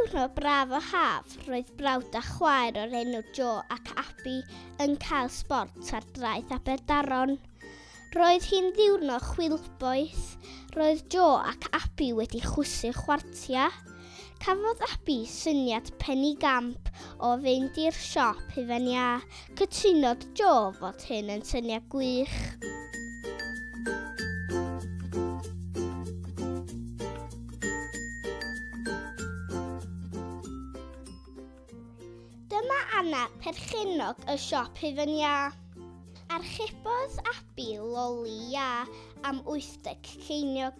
diwrnod braf o haf, roedd brawd a chwaer o'r enw Joe ac Abby yn cael sbort ar draeth Aberdaron. Roedd hi'n ddiwrnod chwilboeth. Roedd Joe ac Abby wedi chwysu chwartia. Cafodd Abby syniad penny gamp o fynd i'r siop hufen iâ. Cytunodd Joe fod hyn yn syniad gwych. Dyma Anna, perchennog y siop hufen iâ. Archebodd Abby loli iâ am 80 ceiniog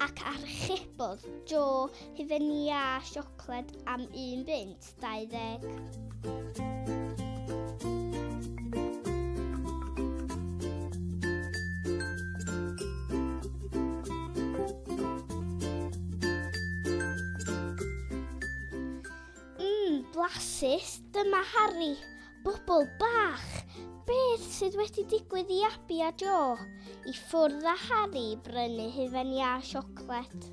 ac archebodd Joe hufen iâ siocled am £1.20. Blasus, dyma Harry, bobl bach. Beth sydd wedi digwydd i Abby a Joe? I ffwrdd â Harry brynu hufen iâ siocled.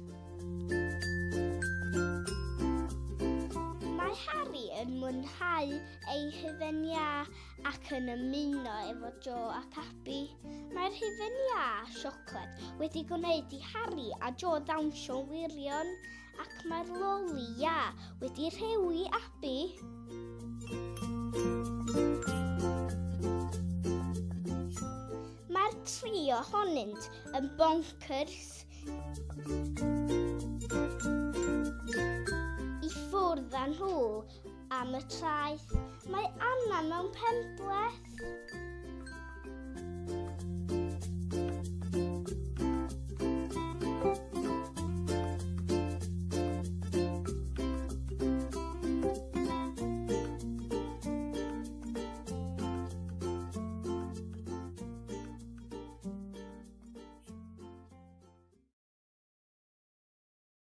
Mae Harry yn mwynhau ei hufen iâ ac yn ymuno efo Joe ac Abby. Mae'r hufen iâ siocled wedi gwneud i Harry a Joe dawnsio'n wirion ac mae'r loli iâ wedi rhewi Abby. Mae'r tri ohonynt yn bonkers. I ffwrdd â nhw am y traeth, mae Anna mewn penbleth.